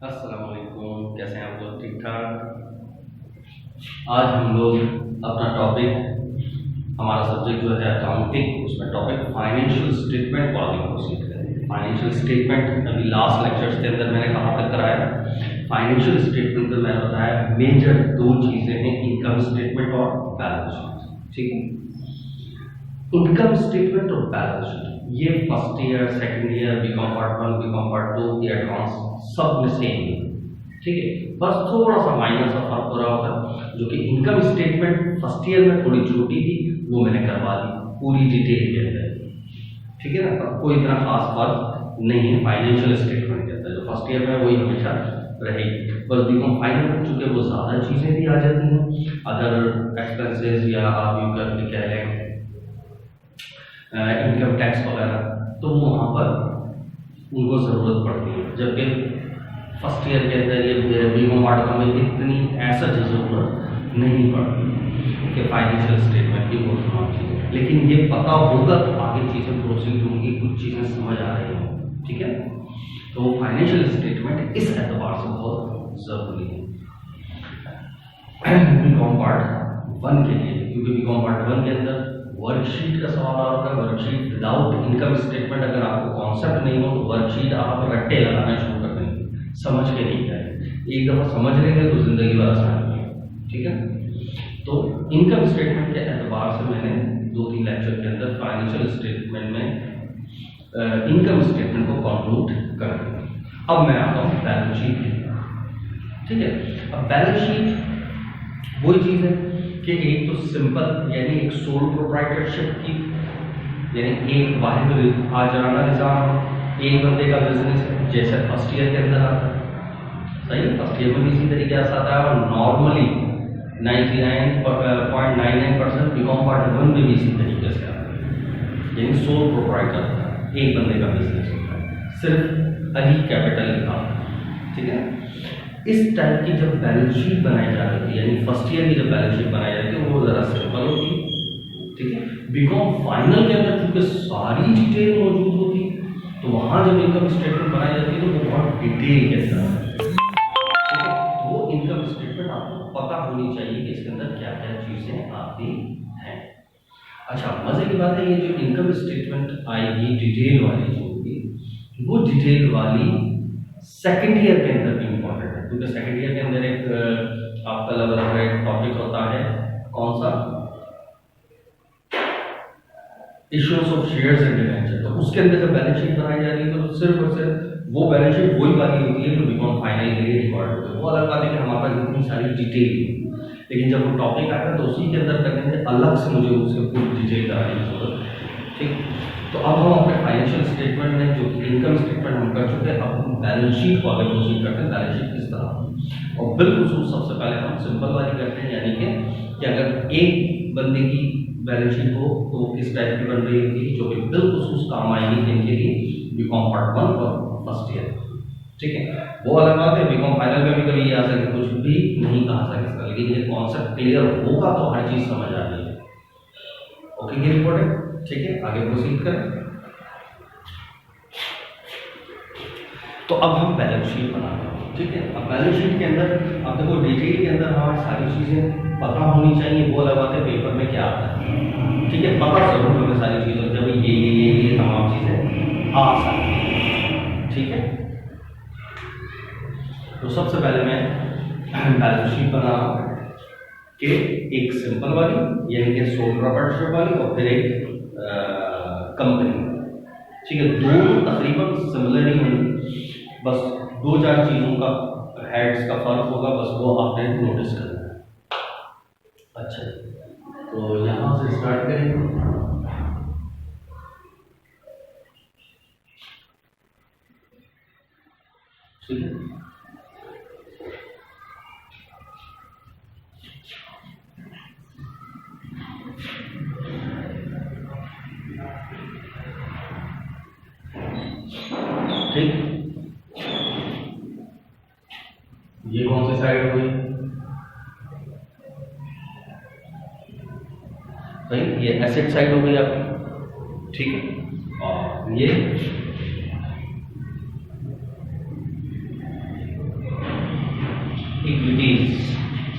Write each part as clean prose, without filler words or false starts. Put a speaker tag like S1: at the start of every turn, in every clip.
S1: अस्सलाम वालेकुम, कैसे हैं आप लोग? ठीक ठाक। आज हम लोग अपना टॉपिक, हमारा सब्जेक्ट जो है अकाउंटिंग, उसमें टॉपिक फाइनेंशियल स्टेटमेंट वाली प्रोसीड करेंगे। फाइनेंशियल स्टेटमेंट अभी लास्ट लेक्चर्स के अंदर मैंने कहाँ तक कराया? फाइनेंशियल स्टेटमेंट में मैंने बताया मेजर दो चीज़ें हैं, इनकम स्टेटमेंट और बैलेंस शीट। ठीक है, इनकम स्टेटमेंट और बैलेंस शीट ये first year, second year, BCom part 1, BCom part 2 या एडवांस सब में सेम है। ठीक है, बस थोड़ा सा माइनर सा फर्क हो रहा होगा, जो कि इनकम स्टेटमेंट फर्स्ट ईयर में थोड़ी छोटी थी, वो मैंने करवा दी पूरी डिटेल के अंदर। ठीक है ना, कोई इतना खास फर्क नहीं है फाइनेंशियल स्टेटमेंट के अंदर। जो फर्स्ट ईयर में वही हमेशा रहेगी, बस बीकॉम फाइनल चूंकि वो ज़्यादा चीज़ें भी आ जाती हैं, अदर एक्सपेंसेस या आप यूँ कर कह लें इनकम टैक्स वगैरह, तो वो वहाँ पर उनको ज़रूरत पड़ती है। जबकि फर्स्ट ईयर के अंदर ये बीकॉम पार्ट में इतनी ऐसा ज़रूरत नहीं पड़ती कि फाइनेंशियल स्टेटमेंट की बहुत तमाम चीज़ें, लेकिन ये पता होगा तो आगे चीज़ें प्रोसीड होंगी, कुछ चीज़ें समझ आ रही होंगी। ठीक है, तो फाइनेंशियल स्टेटमेंट इस एतबार से बहुत ज़रूरी है बीकॉम पार्ट 1 के लिए, क्योंकि बीकॉम पार्ट 1 के अंदर वर्कशीट का सवाल आता है। वर्कशीट विदाउट इनकम स्टेटमेंट, अगर आपको कॉन्सेप्ट नहीं हो तो वर्कशीट आप रट्टे लगाना शुरू कर देंगे, समझ के नहीं जाए। एक दफ़ा समझ लेंगे तो जिंदगी भर आसान है। ठीक है, तो इनकम स्टेटमेंट के एतबार से मैंने 2-3 लेक्चर के अंदर फाइनेंशियल स्टेटमेंट में इनकम स्टेटमेंट को कंक्लूड कर दिया। अब मैं आता हूँ बैलेंस शीट। ठीक है, अब बैलेंस शीट वही चीज़ है कि एक तो सिंपल यानी एक सोल प्रोप्राइटरशिप की, यानी एक वाहिद आजाना निज़ाम, एक बंदे का बिजनेस है, जैसे फर्स्ट ईयर के अंदर आता है। सही है, फर्स्ट ईयर में भी इसी तरीके से आता है, और नॉर्मली 99.99% बीकॉम पार्ट 1 में भी इसी तरीके से आता है। यानी सोल प्रोप्राइटर होता है, एक बंदे का बिजनेस होता है, सिर्फ अली कैपिटल लिखा। ठीक है, इस टाइप की जब बैलेंस शीट बनाई जा रही थी, यानी फर्स्ट ईयर की जब बैलेंस शीट बनाई जाती है वो ज़रा सिंपल होती है। ठीक है, बीकॉम फाइनल के अंदर क्योंकि सारी डिटेल मौजूद होती, तो वहाँ जब इनकम स्टेटमेंट बनाई जाती है तो वो बहुत डिटेल के साथ। ठीक है, वो इनकम स्टेटमेंट आपको पता होनी चाहिए कि इसके अंदर क्या क्या चीज़ें आती हैं। अच्छा, मज़े की बात है, ये जो इनकम स्टेटमेंट आएगी डिटेल वाली जो होगी, वो डिटेल वाली सेकेंड ईयर के अंदर भी इम्पोर्टेंट है, क्योंकि सेकेंड ईयर के अंदर एक आपका अलग एक टॉपिक होता है, कौन सा? Issuance of shares and debenture. तो उसके अंदर जब बैलेंस शीट बनाई जा रही है तो सिर्फ और सिर्फ वो बैलेंस शीट वही वाली होती है जो बीकॉम फाइनल के लिए रिकॉर्ड होती है। वो अलग बात है कि हमारे पास इतनी सारी डिटेल, लेकिन जब वो टॉपिक आता है तो उसी के अंदर करने से अलग से मुझे उसके पूरी डिटेल कराने की जरूरत है। ठीक, तो अब हम अपने फाइनेंशियल स्टेटमेंट में जो इनकम स्टेटमेंट हम कर चुके हैं, अब हम बैलेंस शीट को आगे प्रोसीड करते हैं। बैलेंस शीट किस तरह, और बिल्कुल सबसे पहले हम सिंपल वाली करते हैं, यानी कि अगर एक बंदे की बैलेंस शीट हो तो किस टाइप की बन रही होगी, जो कि बिल्कुल काम आएगी जिनके लिए बीकॉम पार्ट 1 और फर्स्ट ईयर। ठीक है, वो अलग बात है, बीकॉम फाइनल में भी कभी ये आ सकता, कुछ भी नहीं कहा जा सकता, लेकिन ये कॉन्सेप्ट क्लियर होगा तो हर चीज़ समझ आ रही है। ओके, ये रिपोर्ट है। ठीक है, आगे प्रोसीड करें। तो अब हम बैलेंस शीट बनाते हैं। ठीक है, अब बैलेंस शीट के अंदर अब देखो डिटेल के अंदर हमारी सारी चीज़ें पता होनी चाहिए। वो लगाते पेपर में क्या आता है। ठीक है, पता जरूर हमें सारी चीज़ें, जब ये तमाम चीज़ें आ सकती हैं। ठीक है, तो सबसे पहले मैं बैलेंस शीट बना रहा हूँ कि एक सिंपल वाली यानी कि सोल प्रोप्राइटरशिप वाली, और फिर एक कंपनी। ठीक है, दोनों तकरीबन सिमिलर ही होंगी, बस 2-4 चीज़ों का हेड्स का फर्क होगा, बस वो आपने नोटिस करना है। अच्छा, तो यहाँ से स्टार्ट करेंगे। ठीक है, ठीक, ये कौन सी साइड हुई? सही, ये एसेट साइड हो गई आपकी। ठीक है, और ये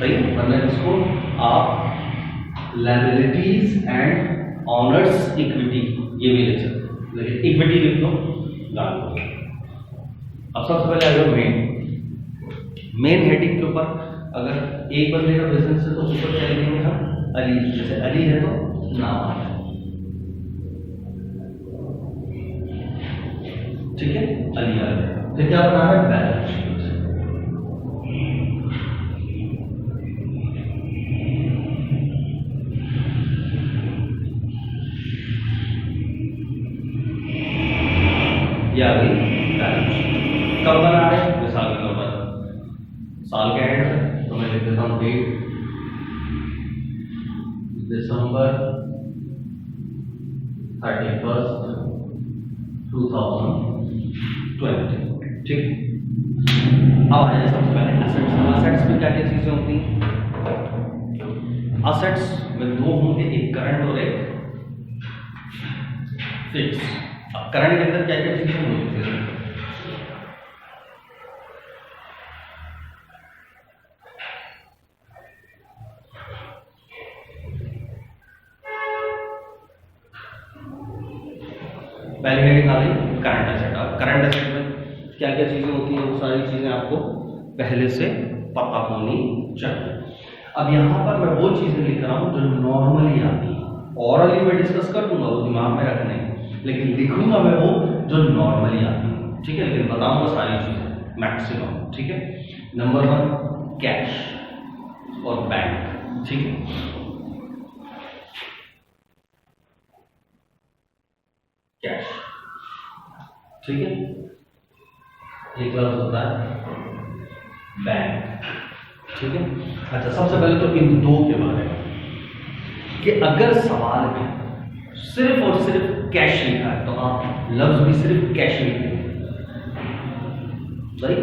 S1: सही है, वरना इसको आप लायबिलिटीज एंड ऑनर्स इक्विटी ये भी लिख सकते हैं, लेकिन इक्विटी लिख लो गाल को। अब सबसे पहले अगर मेन हेडिंग के ऊपर अगर एक बंदे का बिजनेस है तो ऊपर क्या लिखेंगे हम, अली, जैसे अली है तो नाम आता है, ठीक है, अली आ गया। फिर क्या बनाना है, बैलेंस शीट। ये आ गई बैलेंस शीट। कब बना रहे हैं, साल के नंबर, साल के एंड में, तो मैं लिख देता हूँ डेट दिसंबर 31, 2020, ठीक। अब आइए सबसे पहले एसेट्स। एसेट्स में क्या क्या चीजें होती हैं, एसेट्स में दो होंगे, एक करंट और एक फिक्स। अब करंट के अंदर क्या क्या चीजें होंगी, पहले हेडिंग आ गई करंट एसेट। अब करंट एसेट में क्या क्या चीजें होती हैं, वो सारी चीजें आपको पहले से पता होनी चाहिए। अब यहाँ पर मैं वो चीजें लिख रहा हूँ जो नॉर्मली आती है, ऑरली मैं डिस्कस कर दूंगा, वो दिमाग में रखने, लेकिन लिखूंगा मैं वो जो नॉर्मली आती है, ठीक है, लेकिन बताऊंगा सारी चीजें मैक्सिमम, ठीक है। नंबर 1 कैश और बैंक, ठीक है। कैश, ठीक है, एक लफ्ज होता है बैंक, ठीक है। अच्छा, सबसे पहले तो इन दो के बारे में कि अगर सवाल में सिर्फ और सिर्फ कैश लिखा है तो आप लफ्ज भी सिर्फ कैश लिखेंगे, सही।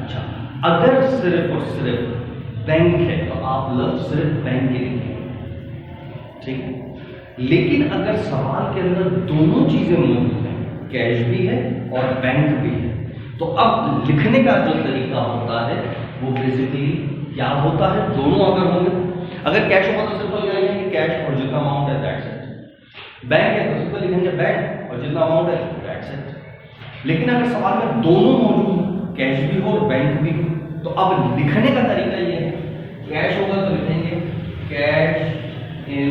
S1: अच्छा, अगर सिर्फ और सिर्फ बैंक है तो आप लफ्ज सिर्फ बैंक ही लिखेंगे, ठीक है। लेकिन अगर सवाल के अंदर दोनों चीजें मौजूद हैं, कैश भी है और बैंक भी है, तो अब लिखने का जो तरीका होता है वो बेसिकली क्या होता है, दोनों अगर होंगे, अगर कैश होगा तो सिंपल क्या लिखेंगे, कैश और जितना अमाउंट है दैट्स इट। बैंक है तो सिंपल लिखेंगे बैंक और जितना अमाउंट है दैट्स इट। लेकिन अगर सवाल में दोनों मौजूद, कैश भी हो और बैंक भी हो, तो अब लिखने का तरीका ये है, कैश होगा तो लिखेंगे कैश इन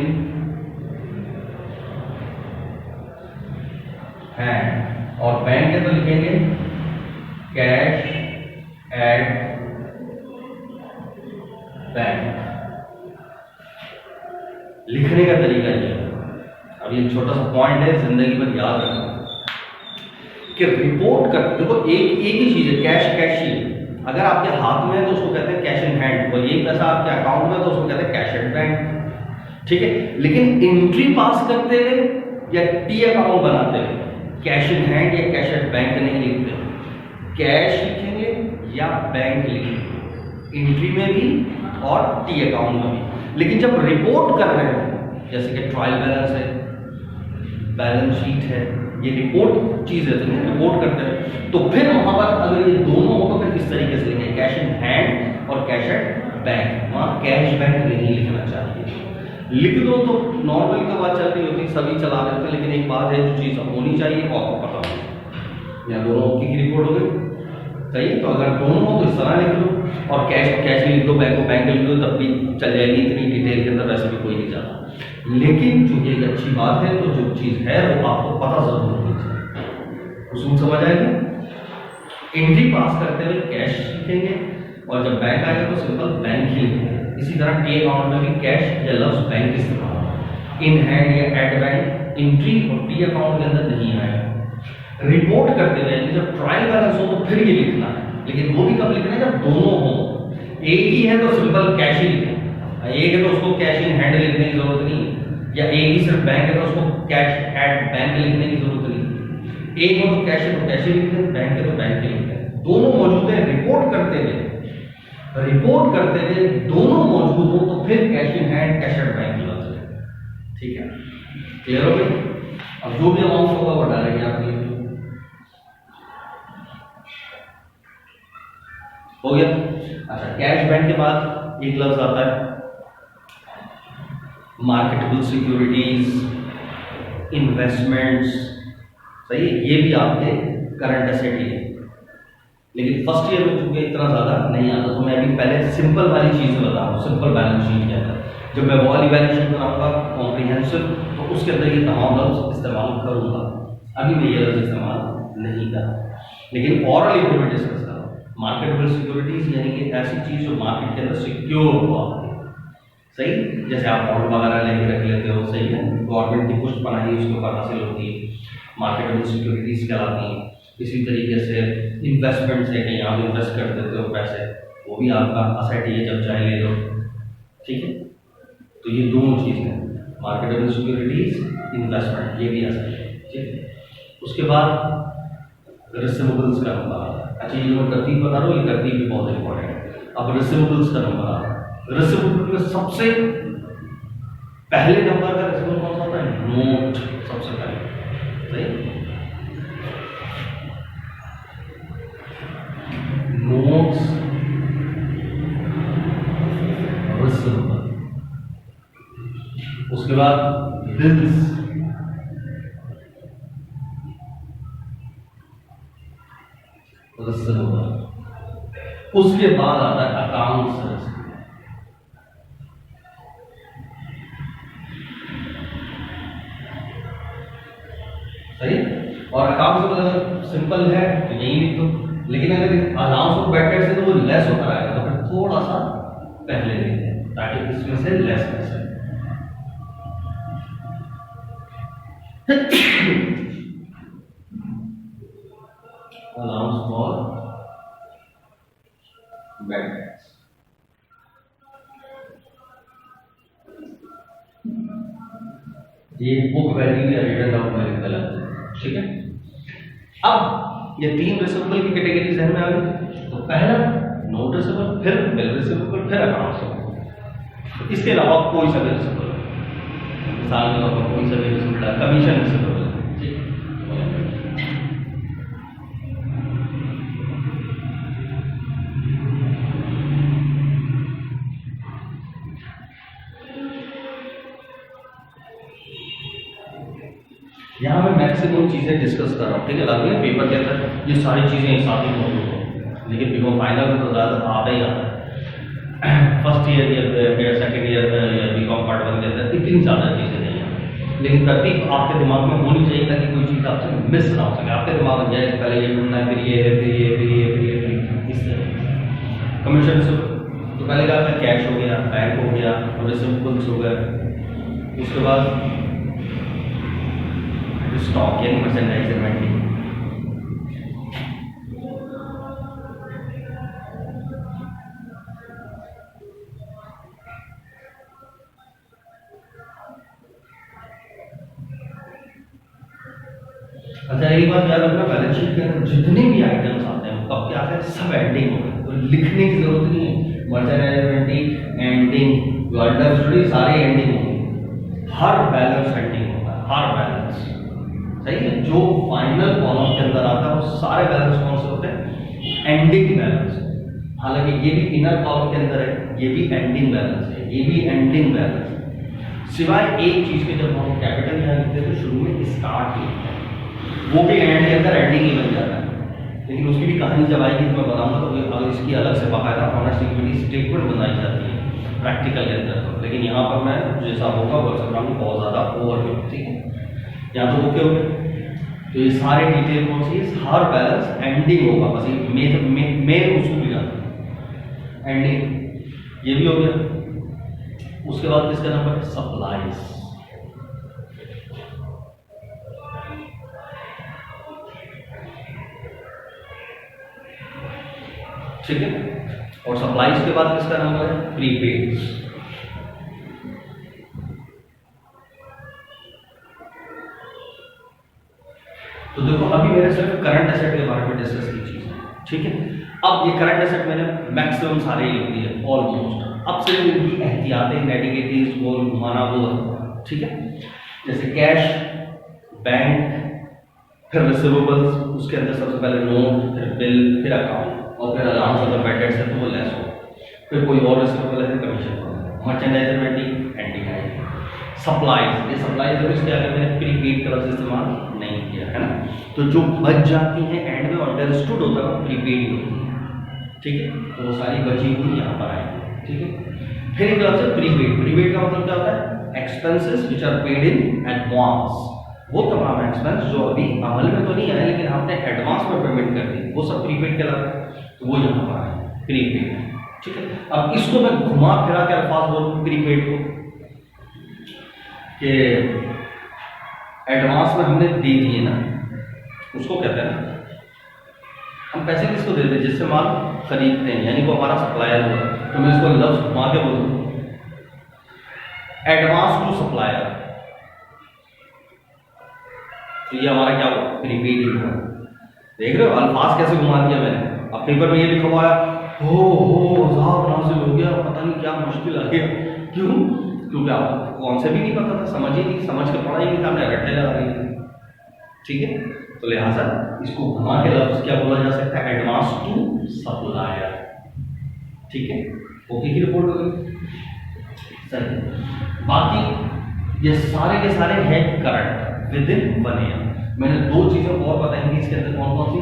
S1: हैंड, और बैंक है तो लिखेंगे कैश एट बैंक। लिखने का तरीका ये है। अब ये छोटा सा पॉइंट है, जिंदगी भर याद रखना कि रिपोर्ट कर, देखो एक ही चीज है, कैश कैश ही है। अगर आपके हाथ में है तो उसको कहते हैं कैश इन हैंड, और यही पैसा आपके अकाउंट में तो उसको कहते हैं कैश एट बैंक, ठीक है। लेकिन एंट्री पास करते हुए या टी अकाउंट बनाते हुए कैश इन हैंड या कैश एट बैंक नहीं लिखते, कैश लिखेंगे या बैंक लिखेंगे, एंट्री में भी और टी अकाउंट में भी। लेकिन जब रिपोर्ट कर रहे हैं, जैसे कि ट्रायल बैलेंस है, बैलेंस शीट है, ये रिपोर्ट चीज है, तो रिपोर्ट करते हैं, तो फिर वहां पर अगर ये दोनों हो तो फिर किस तरीके से लिखेंगे, कैश इन हैंड और कैश एट बैंक। वहां कैश बैंक नहीं लिखना चाहिए, लिख दो तो नॉर्मली तो बात चल रही होती, सभी चला रहे थे, लेकिन एक बात है जो चीज होनी चाहिए और आपको पता हो, या दोनों की रिपोर्ट हो गई, सही। तो अगर दोनों हो तो इस तरह लिख लो, और कैश कैश लिख दो, बैंक को बैंक लिख दो, तब भी चल जाएगी, इतनी डिटेल के अंदर वैसे भी कोई नहीं जाता। लेकिन चूंकि एक अच्छी बात है तो जो चीज है वो आपको पता जरूर होनी चाहिए, उसूल समझ आएगी। एंट्री पास करते हुए कैश लिखेंगे और जब बैंक आएगा तो सिंपल बैंक ही लिखेंगे। इसी तरह टी अकाउंट में भी कैश या लफ्ज बैंक इस्तेमाल होगा, इन हैंड या एट बैंक एंट्री और टी अकाउंट के अंदर नहीं आएगा। रिपोर्ट करते हुए जब ट्रायल बैलेंस हो तो फिर ये लिखना है, लेकिन वो भी कब लिखना है, जब दोनों हो। एक ही है तो सिंपल कैश ही लिखें, एक है तो उसको कैश इन हैंड लिखने की जरूरत नहीं, या एक ही सिर्फ बैंक है तो उसको कैश एट बैंक लिखने की जरूरत नहीं। एक हो तो कैश है तो कैश ही लिखते हैं, बैंक है तो बैंक ही लिखते हैं, दोनों मौजूद है। रिपोर्ट करते हुए दोनों मौजूद हो तो फिर cash in hand cash at bank लफ्ज है, ठीक है, क्लियर हो गई। अब जो भी अमाउंट होगा वो डालेंगे आप लिख लो, हो गया। अच्छा, कैश बैंक के बाद एक लफ्ज आता है मार्केटेबल सिक्योरिटीज, इन्वेस्टमेंट्स, सही है, ये भी आपके करंट एसेट ही है। लेकिन फर्स्ट ईयर में चूंकि इतना ज़्यादा नहीं आता, तो मैं अभी पहले सिंपल वाली चीज़ बता रहा हूँ, सिंपल बैलेंस शीट के अंदर जब मैं वो वाली वैल्यूएशन बनाऊंगा कॉम्प्रिहेंसिव, तो उसके अंदर ये तमाम लफ्ज इस्तेमाल करूँगा। अभी मैं ये लफ्ज इस्तेमाल नहीं कर रहा, लेकिन ऑरल में मैं डिस्कस कर रहा हूँ। मार्केटेबल सिक्योरिटीज यानी कि ऐसी चीज़ जो मार्केट के अंदर सिक्योर हो आपकी, सही, जैसे आप बॉन्ड वगैरह लेके रख लेते हो, सही है, गवर्नमेंट की पुष्ट बनाई उसके ऊपर हासिल होती है, मार्केटेबल सिक्योरिटीज कहलाती हैं। इसी तरीके से इन्वेस्टमेंट्स है, कहीं आप इन्वेस्ट कर देते हो पैसे, वो भी आपका असेट ही है, जब चाहे ले लो, ठीक है। तो ये दोनों चीज़ हैं, मार्केटेबल सिक्योरिटीज, इन्वेस्टमेंट, ये भी असेट है, ठीक है। उसके बाद रिसीवेबल्स का नंबर आता है। अच्छा, ये जो मैं तरतीब बता रहा हूँ, ये तरतीब भी बहुत इंपॉर्टेंट है। अब रिसीवेबल्स का नंबर आता है, रिसीवेबल में सबसे पहले नंबर का रिसीवेबल कौन सा होता है? नोट, सबसे पहले, सही, नोट्स रिसीवेबल। उसके बाद बिल्स, रिसीवेबल। उसके बाद आता है अकाउंट्स रिसीवेबल, सही। और अकाउंट्स अगर सिंपल है तो यही लिख दो, लेकिन अगर अलाउंस ऑफ बैड डेट्स है तो वो लेस होता रहेगा, तो फिर थोड़ा सा पहले लिख दें ताकि इसमें से लेस कर सके। अलाउंस फॉर बैड डेट्स, ये बुक वैल्यू या रिटर्न डाउन वैल्यू कहलाता है, ठीक है। अब ये तीन रिसीवेबल की कैटेगरीज ध्यान में आ गई। तो पहला नोट रिसीवेबल, फिर बिल रिसीवेबल, फिर अकाउंट रिसीवेबल। इसके अलावा कोई सा भी रिसीवेबल, मिसाल के तौर पर कोई सा भी रिसीवेबल, कमीशन रिसीवेबल, ठीक। यहाँ मैं मैक्सिमम चीज़ें डिस्कस कर रहा हूँ, ठीक है। लगभग पेपर के अंदर ये सारी चीज़ें एक साथ ही मौजूद हों, लेकिन बिकॉम फाइनल में तो ज़्यादा आता ही आता है। फर्स्ट ईयर या सेकेंड ईयर या बीकॉम पार्ट 1 के अंदर इतनी ज़्यादा चीज़ें नहीं हैं, लेकिन तरतीब आपके दिमाग में होनी चाहिए ताकि कोई चीज़ आपसे मिस ना हो सके। आपके दिमाग में जाए पहले ये ढूंढना है, फिर ये है, फिर ये, फिर ये, फिर ये, इस तरह। कमीशन तो पहले का कैश हो गया, बैंक हो गया, और रिसीवेबल्स हो गए। उसके बाद स्टॉक यानी परसेंटाइज इन्वेंटरी, अच्छा एक बात याद रखना, बैलेंस शीट के अंदर जितने भी आइटम्स आते हैं कब क्या आते हैं, सब एंडिंग हो गए, तो लिखने की जरूरत नहीं है। Merchandise inventory, ending, order story, सारे एंडिंग होंगे, हर बैलेंस एंडिंग होगा, हर बैलेंस, सही है। जो फाइनल कॉलम के अंदर आता है वो सारे बैलेंस कौन से होते हैं? Ending balance. हालांकि ये भी इनर कॉलम के अंदर है, ये भी एंडिंग बैलेंस है, ये भी एंडिंग बैलेंस है, सिवाय एक चीज के। जब हम कैपिटल यहाँ लिखते हैं तो शुरू में स्टार्ट लिखते हैं, वो भी एंड के अंदर एंडिंग ही बन जाता है, लेकिन उसकी भी कहानी जब आएगी तो मैं बताऊंगा। तो इसकी अलग से बाकायदा ऑनर्स इक्विटी स्टेटमेंट बनाई जाती है प्रैक्टिकल के अंदर, लेकिन यहाँ पर मैं जैसा होगा वो सब बहुत ज़्यादा ओवरव्यू, ठीक है। यहाँ तो ओके हो गए। तो ये सारे डिटेल कौन सी, हर बैलेंस एंडिंग होगा, बस ये मेन उसको भी जाना एंडिंग, ये भी हो गया। उसके बाद किसका नंबर है? सप्लाईज, ठीक है। और सप्लाईज के बाद किसका नंबर है? प्रीपेड। तो देखो अभी मैंने सिर्फ करंट एसेट के बारे में डिस्कस की चीज है, ठीक है। अब ये करंट एसेट मैंने मैक्सिमम सारे ही लिख दिए ऑलमोस्ट। अब सिर्फ इनकी एहतियातें, नेटिविटीज, गोल घुमाना वो है, ठीक है। जैसे कैश, बैंक, फिर रिसीवेबल्स, उसके अंदर सबसे पहले नोट, फिर बिल, फिर अकाउंट, और फिर अलाउंस अगर बैड डेट्स है तो वो लेस हो। फिर कोई और रिसीवेबल है कमीशन, मर्चेंडाइजेबिलिटी एंटी है, सप्लाईज, ये सप्लाईज है इसके आगे मैंने प्रीपेड का लफ्ज़ इस्तेमाल नहीं किया है ना, तो जो बच जाती हैं एंड में अंडरस्टूड होता है वो प्रीपेड ही होती है, ठीक है, तो वो सारी बची हुई यहाँ पर आएगी, ठीक है। फिर एक लफ्ज़ है प्रीपेड, प्रीपेड का मतलब क्या होता है, expenses which are paid in advance, वो तमाम एक्सपेंस जो अभी अमल में तो नहीं आए लेकिन आपने एडवांस में पेमेंट कर दी, वो सब प्रीपेड कहलाता है, तो वो यहाँ पर आए प्रीपेड, ठीक है। अब इसको मैं घुमा फिरा के अल्फाज बोलूँ प्रीपेड को कि एडवांस में हमने दे दिए ना, उसको कहते हैं ना, हम पैसे किसको देते हैं, जिससे माल खरीदते हैं, यानी वो हमारा सप्लायर हुआ, तो मैं इसको लफ्ज घुमा के बोलूँ एडवांस टू सप्लायर, तो ये हमारा क्या हुआ, प्रीपेड ही हुआ। देख रहे हो अल्फाज कैसे घुमा दिया मैंने। अब पेपर में ये लिखा हुआ है हो साहब नाजिल हो गया, पता नहीं क्या मुश्किल आ गया, क्यों, क्योंकि आपको कौन से भी नहीं पता था, समझ ही नहीं, समझ के पढ़ा ही नहीं था, हमने रट्टे लगा दिए, ठीक है। तो लिहाजा इसको घुमा के लफ्ज क्या बोला जा सकता है, एडवांस टू सप्लायर, ठीक है। ओके की रिपोर्ट हो गई, सही। बाकी ये सारे के सारे हैं करंट विद इन 1 ईयर। मैंने दो चीज़ें और बताएंगी इसके अंदर, कौन कौन सी,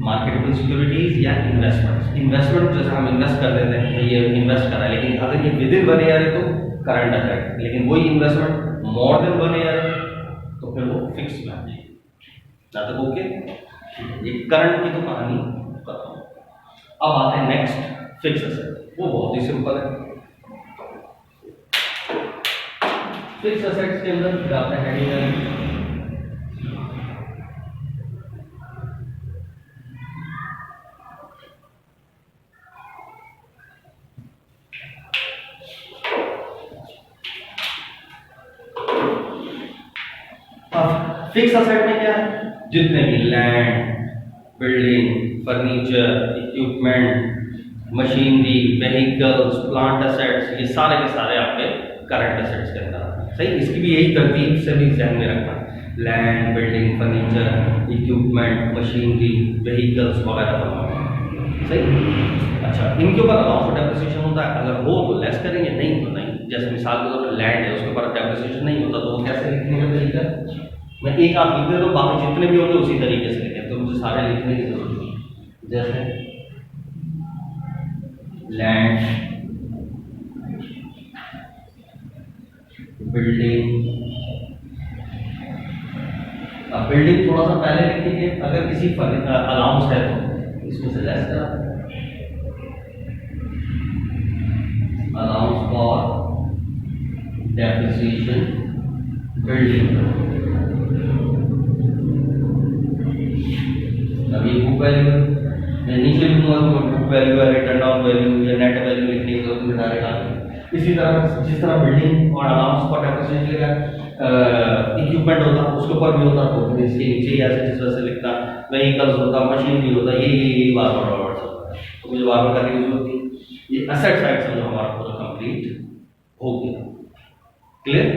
S1: मार्केटेबल सिक्योरिटीज या इन्वेस्टमेंट। इन्वेस्टमेंट जैसे हम इन्वेस्ट कर देते हैं, ये इन्वेस्ट करा, लेकिन अगर ये विद इन 1 ईयर है तो करंट असेट, लेकिन वही इन्वेस्टमेंट मोर देन 1 ईयर है तो फिर वो फिक्स में आ जाएगी। ना तो ओके, ये करंट की तो कहानी खत्म। अब आते हैं नेक्स्ट फिक्स असेट, वो बहुत ही सिंपल है। फिक्स असेट्स के अंदर जाते हैं हेडिंग, फिक्स असेट में क्या है, जितने भी land, building, furniture, equipment, machinery, vehicles, plant assets, ये सारे के सारे आपके करंट असेट्स के अंदर आते हैं, सही। इसकी भी यही तरतीब से भी ध्यान में रखना, land, building, furniture, equipment, machinery, vehicles वगैरह तमाम, सही। अच्छा, इनके ऊपर अलाउंस फॉर डेप्रिसिएशन होता है, अगर हो तो लेस करेंगे, नहीं तो नहीं। जैसे मिसाल के तौर पर लैंड है, उसके ऊपर डेप्रिसिएशन नहीं होता तो वो कैसे लिखने का तरीका, मैं एक आप लिख दे तो बाकी जितने भी होंगे उसी तरीके से लिखें, तो मुझे सारे लिखने की जरूरत नहीं। जैसे लैंड, बिल्डिंग, अब बिल्डिंग थोड़ा सा पहले लिखेंगे, अगर किसी अलाउंस है तो इसमें से लेस करा, अलाउंस फॉर डेप्रिसिएशन बिल्डिंग, अभी बुक वैल्यू मैं नीचे लिखूंगा तो बुक वैल्यू है, रिटर्न डाउन वैल्यू या नेट वैल्यू लिखने की जरूरत नहीं डायरेक्ट। इसी तरह जिस तरह बिल्डिंग और अलाउंस फॉर डेप्रिसिएशन लिखा इक्विपमेंट होता उसके ऊपर भी होता तो इसके नीचे ही ऐसे जिस तरह से लिखता, व्हीकल्स होता, मशीन भी होता, ये बार बार वर्ड्स होता है, तो मुझे बार बार करने की जरूरत नहीं। ये एसेट साइड से जो हमारा पूरा कंप्लीट हो गया, क्लियर।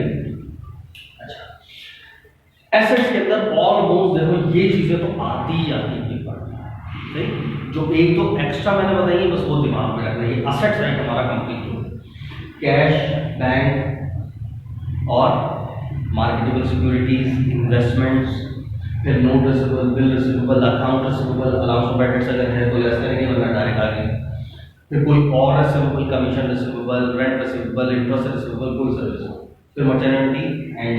S1: एसेट्स के अंदर ऑलमोस्ट देखो ये चीजें तो आती ही आती है, सही। जो एक दो एक्स्ट्रा मैंने बताई है बस वो दिमाग में रखना है। ये एसेट साइड हमारा कंप्लीट हो, कैश, बैंक और मार्केटेबल सिक्योरिटीज, इन्वेस्टमेंट्स, फिर note receivable, bill receivable, account receivable, allowance of bad अगर है तो लेस करेंगे वरना डायरेक्ट आगे, फिर कोई और receivable, commission receivable, rent receivable, interest receivable, कोई सर्विस, फिर मर्चेंडिटी एंड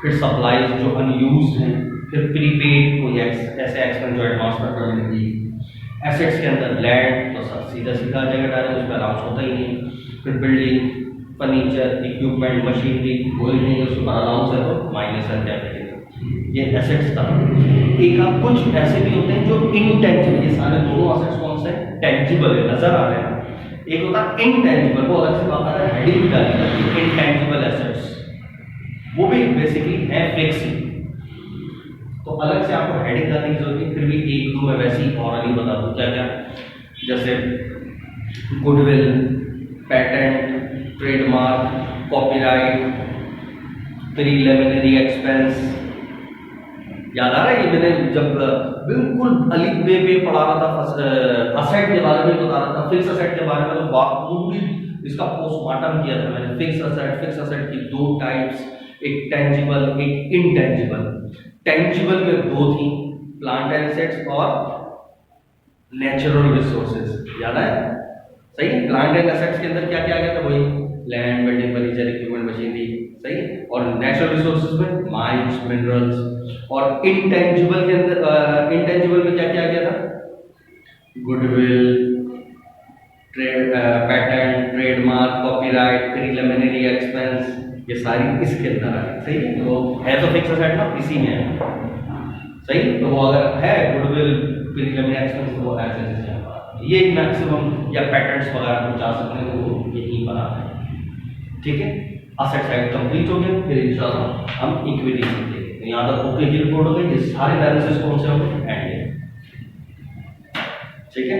S1: फिर सप्लाईज जो अनयूज्ड हैं, फिर प्रीपेड कोई ऐसे एक्सपेंस जो एडवांस में पेमेंट की। एसेट्स के अंदर लैंड तो सीधा सीधा आ जाएगा डायरेक्ट, उसका अलाउंस होता ही नहीं। फिर बिल्डिंग, फर्नीचर, इक्विपमेंट, मशीनरी कोई नहीं है, उसके ऊपर अलाउंस है तो माइनस है कैपिटल। ये एसेट्स था। एक आप कुछ ऐसे भी होते हैं जो इनटेंजिबल, ये सारे दोनों एसेट्स कौन से टेंजिबल है, नजर आ रहे हैं। एक होता है इनटेंजिबल, वो अलग से बात है, हेडिंग डाली जाती है इनटेंजिबल एसेट्स, वो भी बेसिकली है फिक्स, तो अलग से आपको हेडिंग डालने की जरूरत नहीं। फिर भी एक दो मैं वैसे ही ऑरली बता दूं क्या क्या, जैसे goodwill, patent, trademark, copyright, preliminary expense, याद आ रहा है? ये मैंने जब बिल्कुल अलिफ बे पढ़ा रहा था, असेट के बारे में बता रहा था, फिक्स असेट के बारे में, तो पूरी इसका पोस्टमार्टम किया था मैंने। फिक्स असेट की दो टाइप्स, एक टेंजिबल, एक इनटेंजिबल। टेंजिबल में दो थी, प्लांट एसेट्स और नेचुरल रिसोर्सेज। याद है? सही है। प्लांट एंड एसेट्स के अंदर क्या क्या आ गया था? वही land, building, furniture, equipment, machinery. सही है। और नेचुरल रिसोर्सेज में माइंस, मिनरल्स। और इंटेंजिबल के अंदर, इंटेंजिबल में क्या क्या आ गया था? Goodwill, trade, patent, trademark, copyright, preliminary expense, ये सारी इसके अंदर आ गई। सही है। तो है तो फिक्स असेट ना, इसी में है। सही। तो वो अगर है गुडविल, प्रीलिमिनरी एक्सपेंस, तो वो ऐसे जैसे ये मैक्सिमम या पैटर्न्स वगैरह को जा सकते हैं, तो वो यही बनाते हैं। ठीक है। असेट साइड कंप्लीट हो गया, फिर इंशाल्लाह हम इक्विटी सीखेंगे। तो यहाँ तक ओके की रिपोर्ट हो गई। ये सारे बैलेंसेस कौन से होंगे? एंड। ठीक है।